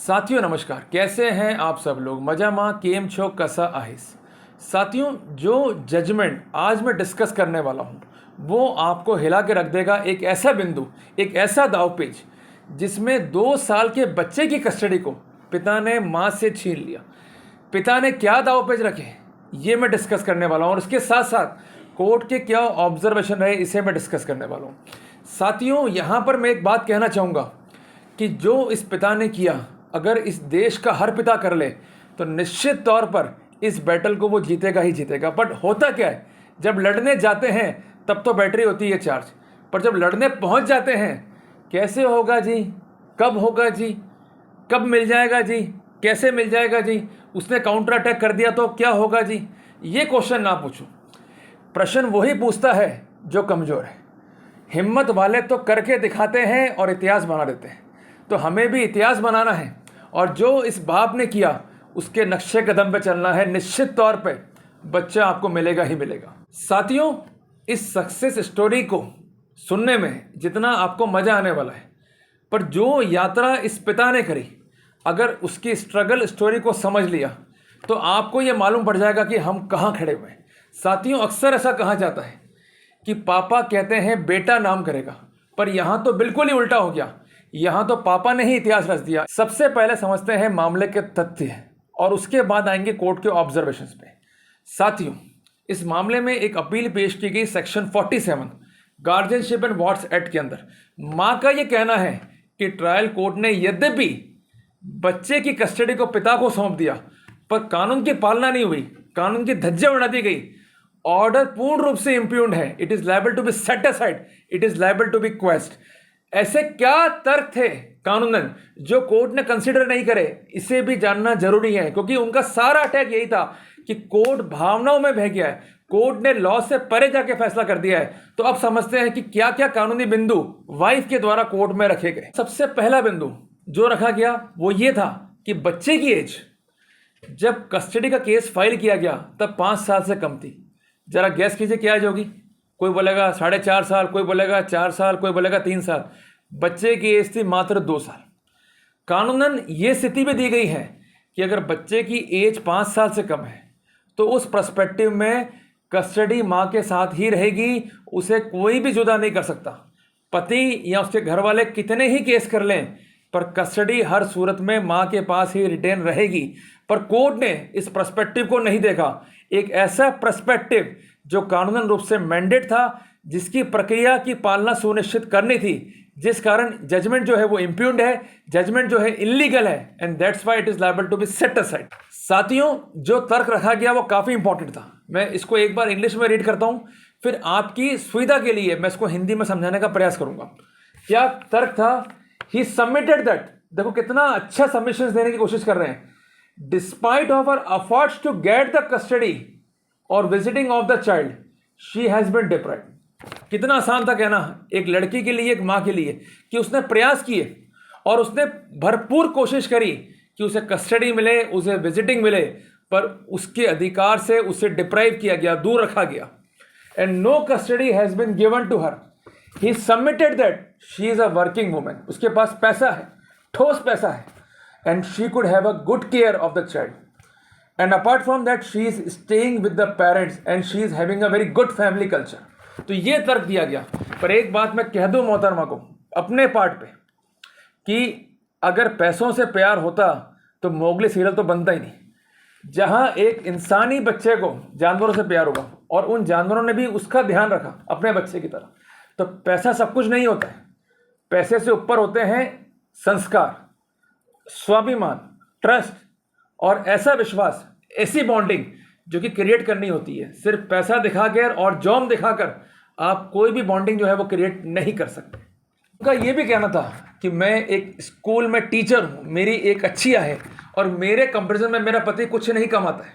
साथियों नमस्कार, कैसे हैं आप सब लोग? मजामा केम छो कसा आहिस। साथियों, जो जजमेंट आज मैं डिस्कस करने वाला हूं वो आपको हिला के रख देगा। एक ऐसा बिंदु, एक ऐसा दावपेच जिसमें 2 साल के बच्चे की कस्टडी को पिता ने मां से छीन लिया। पिता ने क्या दावपेच रखे ये मैं डिस्कस करने वाला हूं, और उसके साथ साथ कोर्ट के क्या ऑब्जर्वेशन रहे इसे मैं डिस्कस करने वाला हूं। साथियों, यहां पर मैं एक बात कहना चाहूँगा कि जो इस पिता ने किया, अगर इस देश का हर पिता कर ले तो निश्चित तौर पर इस बैटल को वो जीतेगा ही जीतेगा। बट होता क्या है, जब लड़ने जाते हैं तब तो बैटरी होती है चार्ज, पर जब लड़ने पहुंच जाते हैं कैसे होगा जी, कब होगा जी, कब मिल जाएगा जी, कैसे मिल जाएगा जी, उसने काउंटर अटैक कर दिया तो क्या होगा जी, ये क्वेश्चन ना पूछो। प्रश्न वही पूछता है जो कमज़ोर है। हिम्मत वाले तो करके दिखाते हैं और इतिहास बना देते हैं, तो हमें भी इतिहास बनाना है और जो इस बाप ने किया उसके नक्शे कदम पे चलना है। निश्चित तौर पे बच्चा आपको मिलेगा ही मिलेगा। साथियों, इस सक्सेस स्टोरी को सुनने में जितना आपको मज़ा आने वाला है, पर जो यात्रा इस पिता ने करी, अगर उसकी स्ट्रगल स्टोरी को समझ लिया तो आपको ये मालूम पड़ जाएगा कि हम कहाँ खड़े हुए हैं। साथियों, अक्सर ऐसा कहा जाता है कि पापा कहते हैं बेटा नाम करेगा, पर यहाँ तो बिल्कुल ही उल्टा हो गया। यहाँ तो पापा ने ही इतिहास रच दिया। सबसे पहले समझते हैं मामले के तथ्य और उसके बाद आएंगे कोर्ट के ऑब्जर्वेशंस पे। साथियों, इस मामले में एक अपील पेश की गई section 47 guardianship and wards act के अंदर। माँ का ये कहना है कि ट्रायल कोर्ट ने यद्यपि बच्चे की कस्टडी को पिता को सौंप दिया, पर कानून की पालना नहीं हुई, कानून की धज्जियां उड़ा दी गई। ऑर्डर पूर्ण रूप से इम्प्यून्ड है। It is liable to be set aside, it is liable to be quashed. ऐसे क्या तर्क थे कानूनन जो कोर्ट ने कंसीडर नहीं करे, इसे भी जानना जरूरी है, क्योंकि उनका सारा अटैक यही था कि कोर्ट भावनाओं में बह गया है, कोर्ट ने लॉ से परे जाके फैसला कर दिया है। तो अब समझते हैं कि क्या क्या कानूनी बिंदु वाइफ के द्वारा कोर्ट में रखे गए। सबसे पहला बिंदु जो रखा गया वो ये था कि बच्चे की एज जब कस्टडी का केस फाइल किया गया तब 5 साल से कम थी। जरा गैस कीजिए क्या एज होगी। कोई बोलेगा 4.5 साल, कोई बोलेगा 4 साल, कोई बोलेगा 3 साल। बच्चे की एज थी मात्र 2 साल। कानूनन ये स्थिति भी दी गई है कि अगर बच्चे की एज 5 साल से कम है तो उस पर्सपेक्टिव में कस्टडी माँ के साथ ही रहेगी, उसे कोई भी जुदा नहीं कर सकता। पति या उसके घर वाले कितने ही केस कर लें, पर कस्टडी हर सूरत में माँ के पास ही रिटेन रहेगी। पर कोर्ट ने इस पर्सपेक्टिव को नहीं देखा, एक ऐसा पर्सपेक्टिव जो कानूनन रूप से मैंडेट था, जिसकी प्रक्रिया की पालना सुनिश्चित करनी थी, जिस कारण जजमेंट जो है वो इम्प्यून्ड है, जजमेंट जो है इलीगल है, and that's why it is liable to be set aside. साथियों, जो तर्क रखा गया वो काफी इंपॉर्टेंट था। मैं इसको एक बार इंग्लिश में रीड करता हूं, फिर आपकी सुविधा के लिए मैं इसको हिंदी में समझाने का प्रयास करूंगा। क्या तर्क था? ही सबमिटेड दैट, देखो कितना अच्छा सबमिशन देने की कोशिश कर रहे हैं। Despite of her efforts to get the custody और visiting of the child, she has been deprived. कितना आसान था कहना एक लड़की के लिए, एक माँ के लिए, कि उसने प्रयास किए और उसने भरपूर कोशिश करी कि उसे कस्टडी मिले, उसे विजिटिंग मिले, पर उसके अधिकार से उसे डिप्राइव किया गया, दूर रखा गया। And no custody has been given to her. He submitted that she is a working women, उसके पास पैसा है, ठोस पैसा है, and she could have a good care of the child, and apart from that she is staying with the parents and she is having a very good family culture. तो ये तर्क दिया गया। पर एक बात मैं कह दूं मोहतरमा को अपने पार्ट पे, कि अगर पैसों से प्यार होता तो मोगली सीरियल तो बनता ही नहीं। जहां एक इंसानी बच्चे को जानवरों से प्यार होगा और उन जानवरों ने भी उसका ध्यान रखा अपने बच्चे की तरह, तो पैसा सब कुछ नहीं होता है। पैसे से ऊपर होते हैं संस्कार, स्वाभिमान, ट्रस्ट और ऐसा विश्वास, ऐसी बॉन्डिंग जो कि क्रिएट करनी होती है। सिर्फ पैसा दिखाकर और जॉब दिखाकर आप कोई भी बॉन्डिंग जो है वो क्रिएट नहीं कर सकते। उनका ये भी कहना था कि मैं एक स्कूल में टीचर हूँ, मेरी एक अच्छी है और मेरे कंपैरिजन में मेरा पति कुछ नहीं कमाता है।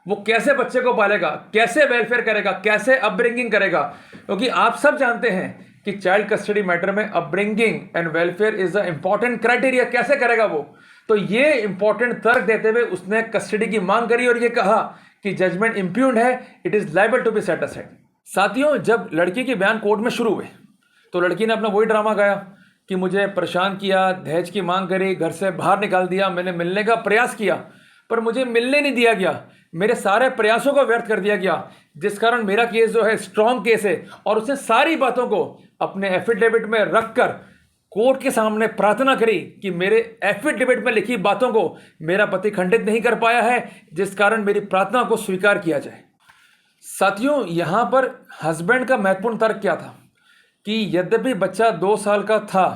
वो कैसे बच्चे को पालेगा, कैसे वेलफेयर करेगा, कैसे अपब्रिंगिंग करेगा? क्योंकि आप सब जानते हैं कि चाइल्ड कस्टडी मैटर में upbringing and welfare is the important criteria. कैसे करेगा वो? तो ये इंपॉर्टेंट तर्क देते हुए उसने कस्टडी की मांग करी और ये कहा कि जजमेंट इम्प्यून्ड है, it is liable to be set aside. साथियों, जब लड़की के बयान कोर्ट में शुरू हुए तो लड़की ने अपना वही ड्रामा गाया कि मुझे परेशान किया, दहेज की मांग करी, घर से बाहर निकाल दिया, मैंने मिलने का प्रयास किया पर मुझे मिलने नहीं दिया गया, मेरे सारे प्रयासों को व्यर्थ कर दिया गया, जिस कारण मेरा केस जो है स्ट्रॉन्ग केस है। और उसने सारी बातों को अपने एफिडेविट में रखकर कोर्ट के सामने प्रार्थना करी कि मेरे एफिडेविट में लिखी बातों को मेरा पति खंडित नहीं कर पाया है, जिस कारण मेरी प्रार्थना को स्वीकार किया जाए। साथियों, यहां पर हस्बैंड का महत्वपूर्ण तर्क क्या था कि यद्यपि बच्चा 2 साल का था,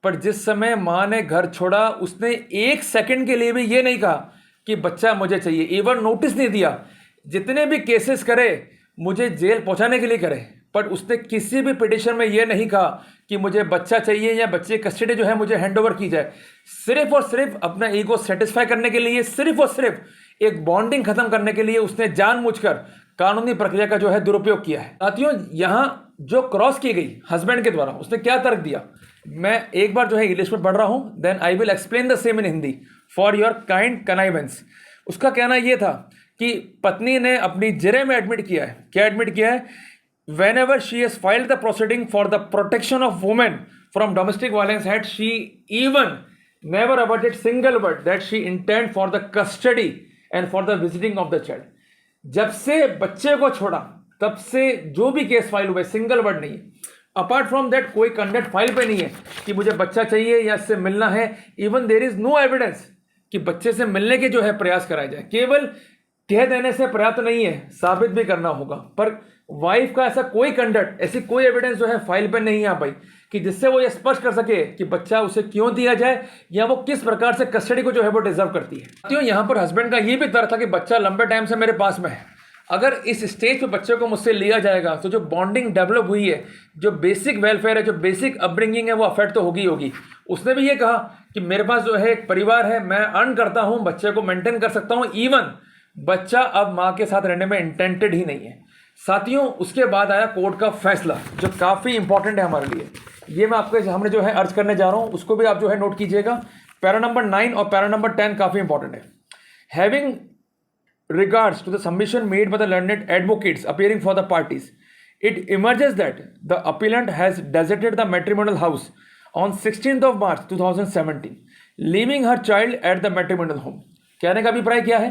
पर जिस समय मां ने घर छोड़ा उसने 1 सेकंड के लिए भी ये नहीं कहा कि बच्चा मुझे चाहिए, इवन नोटिस नहीं दिया। जितने भी केसेस करे मुझे जेल पहुंचाने के लिए करे, पर उसने किसी भी पिटिशन में यह नहीं कहा कि मुझे बच्चा चाहिए या बच्चे की कस्टडी जो है मुझे हैंडओवर की जाए। सिर्फ और सिर्फ अपना ईगो सेटिस्फाई करने के लिए, सिर्फ और सिर्फ एक बॉन्डिंग खत्म करने के लिए उसने जानबूझकर कानूनी प्रक्रिया का जो है दुरुपयोग किया है। साथियों, यहां जो क्रॉस की गई हस्बैंड के द्वारा, उसने क्या तर्क दिया, मैं एक बार जो है इंग्लिश में पढ़ रहा हूं, then I will explain the same in Hindi for your kind connivance. उसका कहना यह था कि पत्नी ने अपनी जिरे में एडमिट किया है। क्या एडमिट किया है? When ever she has filed the proceeding for the protection of women from domestic violence had she even never aborted single word that she intend for the custody and for the visiting of the child. जब से बच्चे को छोड़ा तब से जो भी case file हुए, सिंगल वर्ड नहीं है, अपार्ट फ्रॉम दैट कोई कंडक्ट फाइल पे नहीं है कि मुझे बच्चा चाहिए या इससे मिलना है। Even there is no evidence कि बच्चे से मिलने के जो है प्रयास कराए जाए। केवल कह देने से पर्याप्त नहीं है, साबित भी करना होगा। पर वाइफ का ऐसा कोई कंडक्ट, ऐसी कोई एविडेंस जो है फाइल पे नहीं आ पाई कि जिससे वो ये स्पष्ट कर सके कि बच्चा उसे क्यों दिया जाए या वो किस प्रकार से कस्टडी को जो है वो डिजर्व करती है। तो यहाँ पर हस्बैंड का ये भी तर्क था कि बच्चा लंबे टाइम से मेरे पास में है, अगर इस स्टेज पे बच्चे को मुझसे लिया जाएगा तो जो बॉन्डिंग डेवलप हुई है, जो बेसिक वेलफेयर है, जो बेसिक अपब्रिंगिंग है, वो अफेक्ट तो होगी होगी। उसने भी ये कहा कि मेरे पास जो है एक परिवार है, मैं अर्न करता हूँ, बच्चे को मेंटेन कर सकता हूँ, इवन बच्चा अब माँ के साथ रहने में इंटेंटेड ही नहीं है। साथियों, उसके बाद आया कोर्ट का फैसला जो काफ़ी इंपॉर्टेंट है हमारे लिए। ये मैं आपके सामने जो है अर्ज करने जा रहा हूँ, उसको भी आप जो है नोट कीजिएगा। पैरा नंबर 9 और पैरा नंबर 10 काफ़ी इंपॉर्टेंट है। Having regards to the submission made by the learned advocates appearing for the parties, it emerges that the appellant has deserted the matrimonial house on 16th of March 2017, leaving her child at the matrimonial home. कहने का अभिप्राय क्या है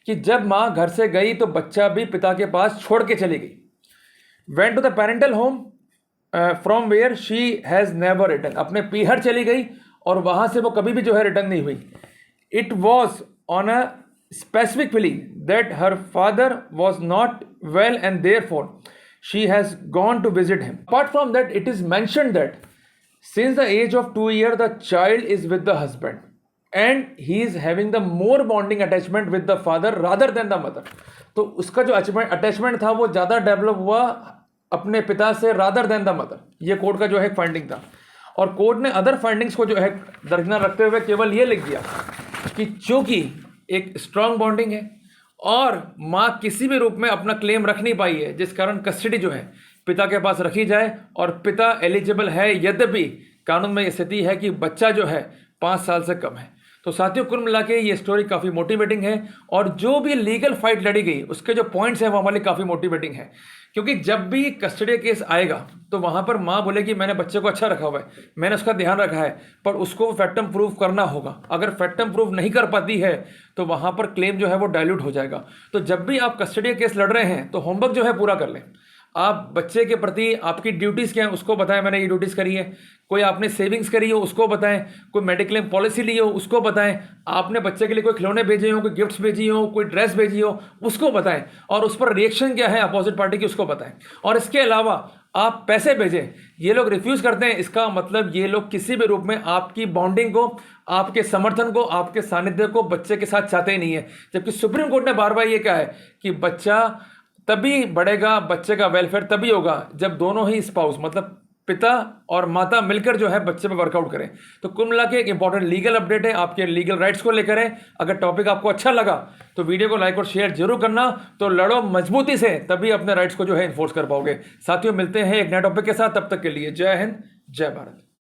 कि जब माँ घर से गई तो बच्चा भी पिता के पास छोड़ के चली गई। Went to the parental home from where she has never returned, अपने पीहर चली गई और वहाँ से वो कभी भी जो है रिटर्न नहीं हुई। It was on a specific plea that her father was not well and therefore she has gone to visit him. Apart from that, it is mentioned that since the age of 2 years the child is with the husband and he is having the more bonding attachment with the father rather than the mother. तो उसका जो attachment था वो ज़्यादा develop हुआ अपने पिता से रादर देन द मदर। ये कोर्ट का जो है फाइंडिंग था। और कोर्ट ने अदर फाइंडिंग्स को जो है दरकिनार रखते हुए केवल ये लिख दिया कि चूंकि एक स्ट्रॉन्ग बॉन्डिंग है और माँ किसी भी रूप में अपना क्लेम रख नहीं पाई है, जिस कारण कस्टडी जो है पिता के पास रखी जाए और पिता एलिजिबल है, यद्यपि कानून में यह स्थिति है कि बच्चा जो है 5 साल से कम है। तो साथियों, कुल मिला के ये स्टोरी काफ़ी मोटिवेटिंग है और जो भी लीगल फाइट लड़ी गई उसके जो पॉइंट्स हैं वो हमारे लिए काफ़ी मोटिवेटिंग है। क्योंकि जब भी कस्टडी केस आएगा तो वहाँ पर माँ बोलेगी मैंने बच्चे को अच्छा रखा हुआ है, मैंने उसका ध्यान रखा है, पर उसको फैक्टम प्रूव करना होगा। अगर फैक्टम प्रूव नहीं कर पाती है तो वहाँ पर क्लेम जो है वो डाइल्यूट हो जाएगा। तो जब भी आप कस्टडी केस लड़ रहे हैं तो होमवर्क जो है पूरा कर लें। आप बच्चे के प्रति आपकी ड्यूटीज़ क्या हैं उसको बताएं, मैंने ये ड्यूटीज़ करी है। कोई आपने सेविंग्स करी हो उसको बताएं, कोई मेडिक्लेम पॉलिसी ली हो उसको बताएं, आपने बच्चे के लिए कोई खिलौने भेजे हो, कोई गिफ्ट्स भेजी हो, कोई ड्रेस भेजी हो उसको बताएं, और उस पर रिएक्शन क्या है अपोजिट पार्टी की उसको बताएं। और इसके अलावा आप पैसे भेजें, ये लोग रिफ्यूज़ करते हैं, इसका मतलब ये लोग किसी भी रूप में आपकी बॉन्डिंग को, आपके समर्थन को, आपके सानिध्य को बच्चे के साथ चाहते ही नहीं है। जबकि सुप्रीम कोर्ट ने बार बार ये कहा है कि बच्चा तभी बढ़ेगा, बच्चे का वेलफेयर तभी होगा जब दोनों ही स्पाउस मतलब पिता और माता मिलकर जो है बच्चे पे वर्कआउट करें। तो कुल मिला के एक इंपॉर्टेंट लीगल अपडेट है, आपके लीगल राइट्स को लेकर है। अगर टॉपिक आपको अच्छा लगा तो वीडियो को लाइक और शेयर जरूर करना। तो लड़ो मजबूती से, तभी अपने राइट्स को जो है इन्फोर्स कर पाओगे। साथियों, मिलते हैं एक नए टॉपिक के साथ, तब तक के लिए जय हिंद, जय भारत।